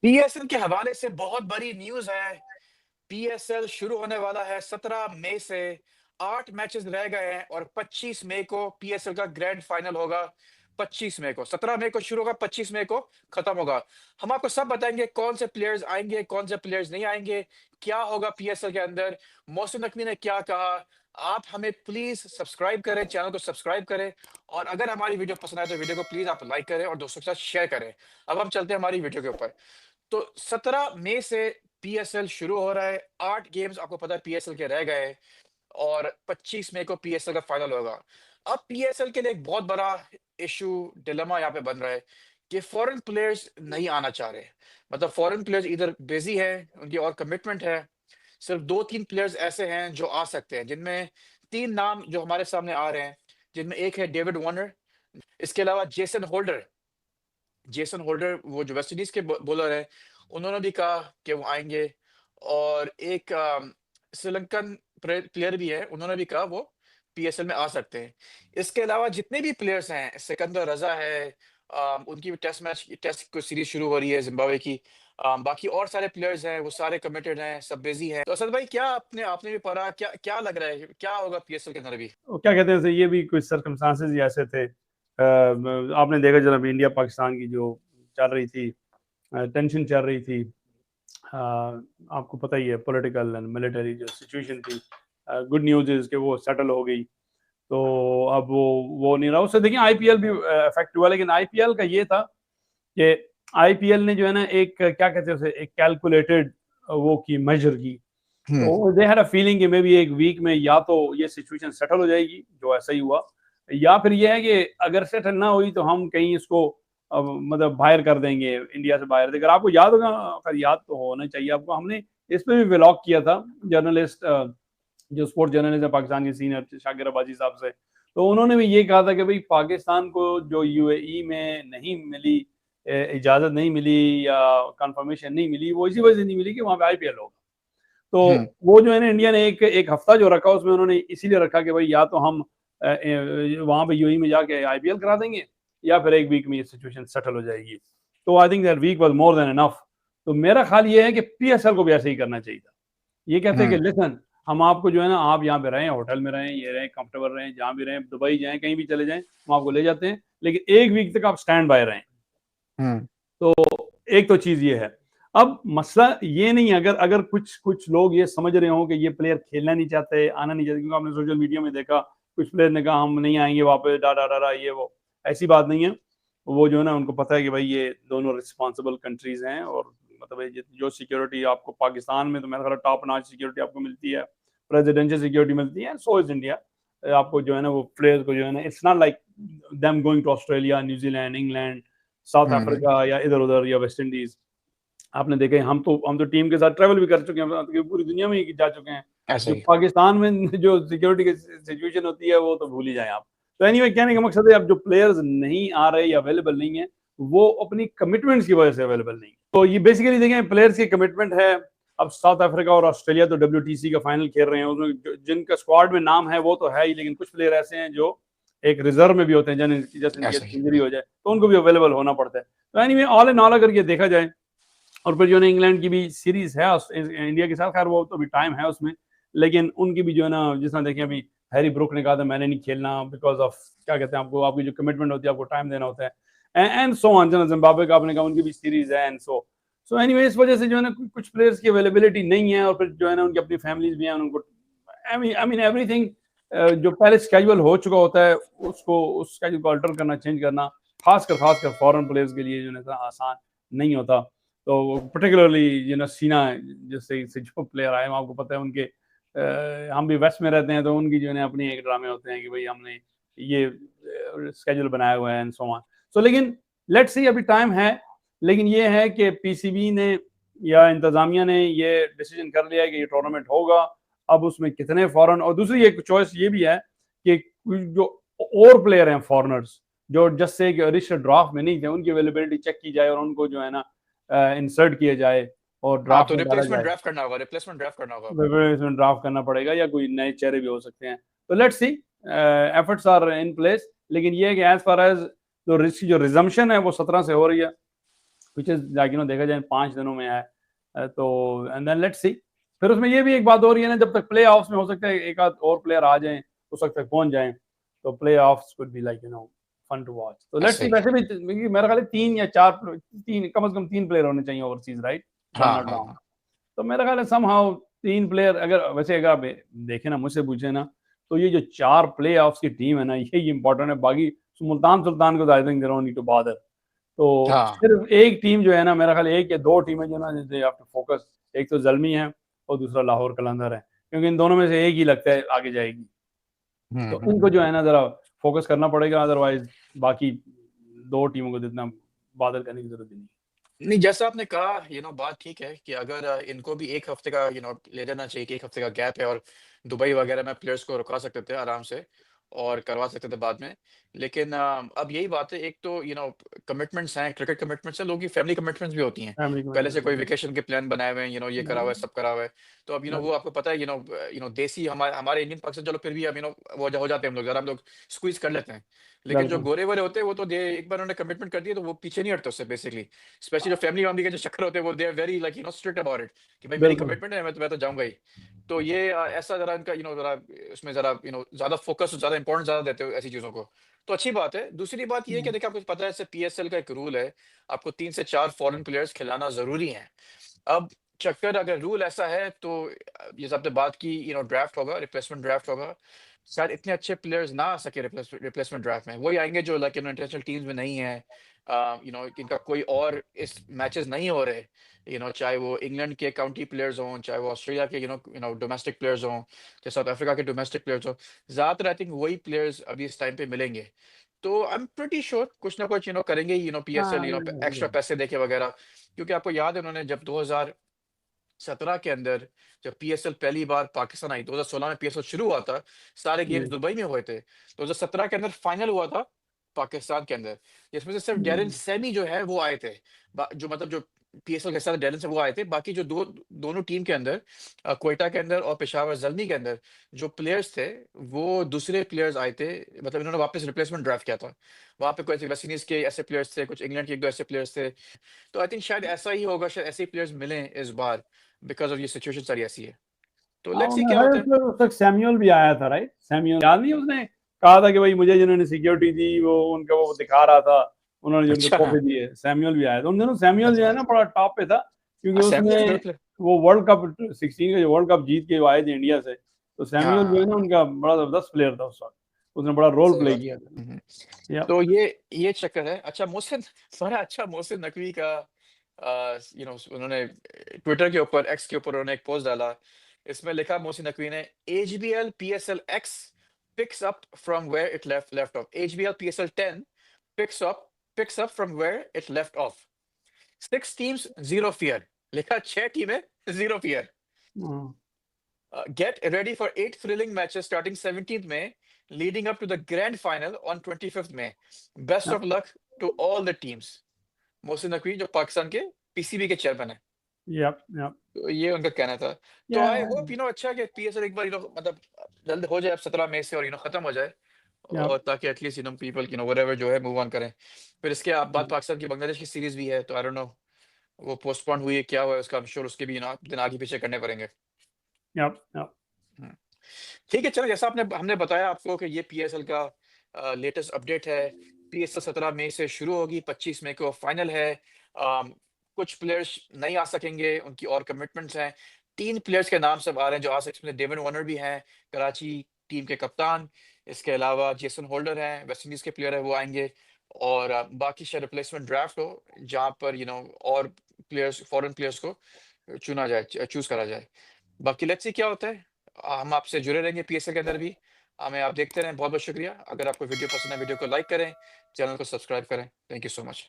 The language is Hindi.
पीएसएल के हवाले से बहुत बड़ी न्यूज़ है। पीएसएल शुरू होने वाला है 17 मई से। 8 मैचेस रह गए हैं और 25 मई को पीएसएल का ग्रैंड फाइनल होगा। 25 मई को 17 मई को शुरू होगा, 25 मई को खत्म होगा। हम आपको सब बताएंगे कौन से प्लेयर्स आएंगे, कौन से प्लेयर्स नहीं आएंगे, क्या होगा पीएसएल के अंदर, मोहसिन नकवी ने क्या कहा। आप हमें प्लीज सब्सक्राइब करें, चैनल को सब्सक्राइब करें, और अगर हमारी वीडियो पसंद आए तो वीडियो को प्लीज आप लाइक करें और दोस्तों के साथ शेयर करें। अब हम चलते हैं हमारी वीडियो के ऊपर। तो 17 मई से पीएसएल शुरू हो रहा है। 8 गेम्स आपको पता है पीएसएल के रह गए हैं और 25 मई को पीएसएल का फाइनल होगा। अब पीएसएल के लिए एक बहुत बड़ा इशू, डिलेमा यहाँ पे बन रहा है कि फॉरेन प्लेयर्स नहीं आना चाह रहे। मतलब फॉरेन प्लेयर्स इधर बिजी है, उनकी और कमिटमेंट है। सिर्फ 2-3 प्लेयर्स ऐसे हैं जो आ सकते हैं, जिनमें 3 नाम जो हमारे सामने आ रहे हैं, जिनमें एक है डेविड वार्नर। इसके अलावा जेसन होल्डर वो जो वेस्ट इंडीज के बॉलर है, उन्होंने भी कहा कि वो आएंगे। और एक श्रीलंकन प्लेयर भी है, उन्होंने भी कहा वो पीएसएल में आ सकते हैं। इसके अलावा जितने भी प्लेयर्स हैं, सिकंदर रजा है, उनकी भी टेस्ट सीरीज शुरू हो रही है जिम्बाब्वे की। बाकी और सारे प्लेयर्स हैं, वो सारे कमिटेड हैं, सब बिजी हैं। तो असद भाई, क्या आपने आपने भी पढ़ा, क्या क्या लग रहा है, क्या होगा पीएसएल के अंदर भी? वो क्या कहते हैं, ये भी कुछ सर्कमस्टांसेस ही ऐसे थे। आपने देखा जनाब, इंडिया पाकिस्तान की जो चल रही थी, टेंशन चल रही थी। आपको पता ही है, पॉलिटिकल एंड मिलिटरी जो सिचुएशन थी। गुड न्यूज़ इज कि वो सेटल हो गई। तो अब वो नहीं रहा। उससे देखिए आईपीएल भी अफेक्ट हुआ, लेकिन आईपीएल का ये था कि आईपीएल ने जो है ना, एक क्या कहते हैं उसे, एक कैलकुलेटेड वो की मेजर की। तो दे हैड अ फीलिंग कि मे बी एक वीक में या तो ये सिचुएशन सेटल हो जाएगी, जो ऐसा ही हुआ, या फिर ये है कि अगर सेटल ना हुई तो हम कहीं इसको मतलब बाहर कर देंगे, इंडिया से बाहर। अगर आपको याद होगा, अगर याद तो होना चाहिए आपको, हमने इस पे भी व्लॉग किया था जर्नलिस्ट, जो स्पोर्ट्स जर्नलिस्ट है पाकिस्तान के सीनियर, शाकिर अब्बासी साहब से। तो उन्होंने भी ये कहा था कि भाई पाकिस्तान को जो यूएई में नहीं मिली, इजाज़त नहीं मिली या कंफर्मेशन नहीं मिली, वो इसी वजह से नहीं मिली कि वहाँ पे आईपीएल होगा। तो वो जो है ना, इंडिया ने एक एक हफ्ता जो रखा, उसमें उन्होंने इसीलिए रखा कि भाई या तो हम वहाँ पे यूएई में जाके आईपीएल करा देंगे, या फिर एक वीक में ये सिचुएशन सेटल हो जाएगी। तो I think that week was more than enough. तो मेरा ख्याल ये है कि पीएसएल को भी ऐसे ही करना चाहिए था। ये कहते हैं कि लिसन, हम आपको जो है ना, आप यहाँ पे रहें, होटल में रहें, ये रहें, कंफर्टेबल रहें, जहाँ भी रहें, दुबई जाएं, कहीं भी चले जाएं, हम आपको ले जाते हैं, लेकिन एक वीक तक आप स्टैंड बाय रहें। तो एक तो चीज ये है। अब मसला ये नहीं, अगर अगर कुछ कुछ लोग ये समझ रहे हो कि ये प्लेयर खेलना नहीं चाहते, आना नहीं चाहते, क्योंकि आपने सोशल मीडिया में देखा, कुछ प्लेयर ने कहा हम नहीं आएंगे वापस, डा डा डा डा, ये वो। ऐसी बात नहीं है। वो जो है ना, उनको पता है कि भाई ये दोनों रिस्पॉन्सिबल कंट्रीज हैं, और मतलब जो सिक्योरिटी आपको पाकिस्तान में तो मेरा ख्याल टॉप नॉच सिक्योरिटी आपको मिलती है, प्रेसिडेंशियल सिक्योरिटी मिलती है, सो इज इंडिया। आपको जो है ना, वो प्लेयर्स को जो है ना, it's not like them going to Australia, New Zealand, England, South Africa या इधर उधर या वेस्ट इंडीज। आपने देखा है, हम तो टीम के साथ ट्रैवल भी कर चुके हैं, पूरी दुनिया में ही जा चुके हैं। ऐसे जो ही। पाकिस्तान में जो सिक्योरिटी की सिचुएशन होती है, वो तो भूल ही जाए आप। तो एनीवे, कहने का मकसद है, अब जो प्लेयर्स नहीं आ रहे या अवेलेबल नहीं है, वो अपनी कमिटमेंट्स की वजह से अवेलेबल नहीं। तो ये बेसिकली देखें, प्लेयर्स की कमिटमेंट है। अब साउथ अफ्रीका और ऑस्ट्रेलिया तो WTC का फाइनल खेल रहे हैं, उसमें जिनका स्क्वाड में नाम है वो तो है ही, लेकिन कुछ प्लेयर ऐसे हैं जो एक रिजर्व में भी होते हैं, जैसे ऐसे ही। इंजरी हो जाए तो उनको भी अवेलेबल होना पड़ता है। तो एनीवे, ऑल इन ऑल अगर ये देखा जाए, और फिर जो है इंग्लैंड की भी सीरीज है इंडिया के साथ, खैर वो तो अभी टाइम है उसमें, लेकिन उनकी भी जो है ना, जिस तरह देखें, अभी हैरी ब्रुक ने कहा था मैंने नहीं खेलना बिकॉज ऑफ, क्या कहते हैं, आपको आपकी जो कमिटमेंट होती है, आपको टाइम देना होता है, एंड सो ऑन। जिम्बाब्वे का आपने कहा, उनकी भी सीरीज है, एंड सो एनीवे, इस वजह से जो है ना, कुछ प्लेयर्स की अवेलेबिलिटी नहीं है, और फिर जो है ना, उनकी अपनी फैमिलीज भी हैं, उनको आई मीन एवरीथिंग जो पहले स्केड्यूल हो चुका होता है, उसको उस स्केड्यूल को अल्टर करना, चेंज करना, खासकर फॉरेन प्लेयर्स के लिए जो है आसान नहीं होता। तो पर्टिकुलरली सीना जैसे से जो प्लेयर आए, आपको पता है उनके, हम भी वेस्ट में रहते हैं, तो उनकी जो है अपनी एक ड्रामे होते हैं कि भाई हमने ये स्केड्यूल बनाया हुआ है, एंड सो ऑन। सो लेकिन लेट्स सी, अभी टाइम है। लेकिन ये है कि पीसीबी ने या इंतजामिया ने ये डिसीजन कर लिया है कि ये टूर्नामेंट होगा। अब उसमें कितने फॉरेन, और दूसरी एक चॉइस ये भी है कि जो और प्लेयर हैं फॉरनर्स, जो जस्ट से रजिस्टर्ड ड्राफ्ट में नहीं थे, उनकी अवेलेबिलिटी चेक की जाए, और उनको जो है ना इंसर्ट किया जाए और हाँ, ड्राफ्ट तो में डाला रिप्लेसमेंट जाए। ड्राफ्ट करना होगा, रिप्लेसमेंट ड्राफ्ट करना होगा। इसमें ड्राफ्ट करना पड़ेगा, या कोई नए चेहरे भी हो सकते हैं। तो let's see, efforts are in place. लेकिन ये है कि एज फार एज जो रिजम्पशन है वो 17 से हो रही है, व्हिच इज लाइक देखा जाए 5 दिनों में है। तो एंड देन लेट्स सी। फिर उसमें ये भी एक बात हो रही है ना, जब तक प्ले ऑफ्स में हो सकता है एक आध और प्लेयर आ जाएं, उस वक्त तक पहुंच जाएं, तो playoffs could be like fun to watch. तो लेट्स सी। सही है। वैसे भी मेरा ख्याल है 3 या 4, 3 कम से कम 3 प्लेयर होने चाहिए ओवरसीज, राइट? हाँ नॉट हाँ रॉन्ग। हाँ। तो मेरा ख्याल है समहाउ 3 प्लेयर, अगर वैसे अगर आप देखें ना, मुझसे पूछे ना, तो ये जो 4 प्ले ऑफ्स की टीम है ना, यही इंपॉर्टेंट है। बाकी मुल्तान सुल्तान को I think they don't need to bother. तो हाँ। सिर्फ एक टीम जो है ना, मेरा ख्याल 1 या 2 टीमें जो ना दे हैव टू फोकस। एक तो ज़ल्मी है और दूसरा लाहौर कलंदर है, क्योंकि इन दोनों में से एक ही लगता है आगे जाएगी। तो इनको जो है ना जरा फोकस करना पड़ेगा, अदरवाइज बाकी 2 टीमों को जितना बॉदर करने की जरूरत ही नहीं। नहीं, जैसा आपने कहा बात ठीक है कि अगर इनको भी एक हफ्ते का ले लेना चाहिए कि एक हफ्ते का गैप है, और दुबई वगैरह में प्लेयर्स को रुका सकते थे आराम से और करवा सकते थे बाद में। लेकिन अब यही बात है, एक तो कमिटमेंट्स हैं, क्रिकेट कमिटमेंट्स हैं, लोगों की फैमिली कमिटमेंट्स भी होती हैं। फैमिली पहले से कोई कमिटमेंट। वेकेशन के प्लान बनाए हुए हैं, ये करा हुआ है, सब करा हुआ है। तो अब वो आपको पता है, देसी हमारे हमारे इंडियन पक्ष से चलो फिर भी अब वो हो जाते हैं हम लोग, जरा हम लोग स्क्वीज कर लेते हैं। लेकिन जो बिल्कुल गोरे वोरे होते हैं, वो तो दे एक बार उन्होंने कमिटमेंट कर दिया तो वो पीछे नहीं हटते उससे बेसिकली। स्पेशली जो फैमिली वैमिली के जो चक्कर होते हैं, वो they are very like strict about it कि भाई मेरी बिल्कुल। कमिटमेंट है, मैं तो जाऊंगा ही। तो ये ऐसा जरा इनका जरा उसमें जरा ज्यादा फोकस, ज्यादा इंपॉर्टेंस ज्यादा देते हो ऐसी चीजों को। तो अच्छी बात है। दूसरी बात ये है कि देखिए, आपको पता है जैसे पीएसएल का एक रूल है, आपको 3 से 4 फॉरेन प्लेयर्स खिलाना जरूरी है। अब चक्कर अगर रूल ऐसा है तो जैसे आपने बात की, ड्राफ्ट होगा, रिप्लेसमेंट ड्राफ्ट होगा। शायद इतने अच्छे प्लेयर्स ना आ सके रिप्लेसमेंट ड्राफ्ट में, वही आएंगे जो लाइक इंटरनेशनल टीम्स में नहीं है। इनका कोई और इस मैचेस नहीं हो रहे, चाहे वो इंग्लैंड के काउंटी प्लेयर्स हों, चाहे वो ऑस्ट्रेलिया के डोमेस्टिक प्लेयर्स हों, चाहे साउथ अफ्रीका के डोमेस्टिक प्लेयर्स हों। ज्यादातर आई थिंक वही प्लेयर्स अभी इस टाइम पे मिलेंगे। तो आई एम प्रीटी श्योर कुछ ना कुछ करेंगे, पीएसएल हाँ एक्स्ट्रा पैसे देके वगैरह। क्योंकि आपको याद है उन्होंने जब 2017 के अंदर, जब पीएसएल पहली बार पाकिस्तान आई, 2016 में पीएसएल शुरू हुआ था, सारे गेम्स दुबई में हुए थे। 2017 के अंदर फाइनल हुआ था पाकिस्तान के अंदर, जिसमें से सिर्फ डेरिन सेमी जो है वो आए थे। जो मतलब जो पीएसएल के साथ डेरिन से वो आए थे, बाकी जो दोनों टीम के अंदर, क्वेटा के अंदर और पेशावर जल्मी के अंदर जो प्लेयर्स थे, वो दूसरे प्लेयर्स आए थे। मतलब इन्होंने वापस रिप्लेसमेंट ड्राफ्ट किया था। वहां पे कोई वेस्ट इंडीज के ऐसे प्लेयर्स थे, कुछ इंग्लैंड के एक दो ऐसे प्लेयर्स थे। तो आई थिंक शायद ऐसा ही होगा, शायद ऐसे ही प्लेयर्स मिलें इस बार, बिकॉज ऑफ ये सिचुएशन सारी ऐसी है। तो हाँ, लेट्स सी उन्होंने क्या है होता है। उसमें उस तक सैमुअल भी आया था, राइट? सैमुअल याद नहीं, उसने कहा था कि भाई मुझे जिन्होंने सिक्योरिटी दी वो उनका वो दिखा रहा था, उन्होंने जो उनको अच्छा तोहफे हाँ। दिए। सैमुअल भी आया था उन दिनों। सैमुअल जो है अच्छा। ना बड़ा टॉप पे था, क्योंकि सैमुअल उसने इज गुड प्लेयर। वो वर्ल्ड कप 16 का जो वर्ल्ड कप जीत के वो आए थे इंडिया से। तो हाँ सैमुअल जो है हाँ ना उनका बड़ा जबरदस्त प्लेयर था उस वक्त। उसने बड़ा रोल सही प्ले बात है। किया था। हम्म। या तो ये चक्कर है। अच्छा मोहसिन, बड़ा अच्छा मोहसिन नकवी का उन्होंने ट्विटर के ऊपर, एक्स के ऊपर उन्होंने एक पोस्ट डाला। इसमें लिखा मोहसिन नकवी ने, HBL PSL X picks up from where it left off, HBL PSL 10 picks up from where it left off. 6 teams, zero fear। लिखा 6 टीमें, zero fear। Get ready for 8 thrilling matches starting 17th May, leading up to the grand final on 25th May. Best of luck to all the teams। Mohsin Naqvi जो पाकिस्तान के पीसीबी के चेयरमैन है, या या तो ये उनका कहना था। तो या आई होप अच्छा कि पीएसएल एक बार मतलब जल्द हो जाए अब 17 मई से, और खत्म हो जाए, या और ताकि एटलीस्ट पीपल व्हाटएवर जो है मूव ऑन करें। फिर इसके बाद पाकिस्तान की बांग्लादेश की सीरीज भी है, तो आई डोंट नो वो पोस्टपोन हुई है क्या हुआ है उसका। आई एम श्योर उसके भी दिन आगे पीछे करने पड़ेंगे। या या हम्म। ठीक है, चलो जैसा आपने हमने बताया आपको कि ये पीएसएल का लेटेस्ट अपडेट है। पीएसएल 17 मई से शुरू होगी, 25 मई को फाइनल है। कुछ प्लेयर्स नहीं आ सकेंगे, उनकी और कमिटमेंट्स हैं। 3 प्लेयर्स के नाम सब आ रहे हैं जो आ सकते हैं। डेविड वार्नर भी हैं, कराची टीम के कप्तान। इसके अलावा जेसन होल्डर हैं, वेस्ट इंडीज के प्लेयर है, वो आएंगे। और बाकी शायद रिप्लेसमेंट ड्राफ्ट हो, जहाँ पर और प्लेयर्स, फॉरेन प्लेयर्स को चुना जाए, चूज करा जाए। बाकी लेट्स सी क्या होता है। हम आपसे जुड़े रहेंगे पीएसएल के अंदर भी। हमें आप देखते रहें। बहुत बहुत शुक्रिया। अगर आपको वीडियो पसंद है, वीडियो को लाइक करें, चैनल को सब्सक्राइब करें। Thank you so much.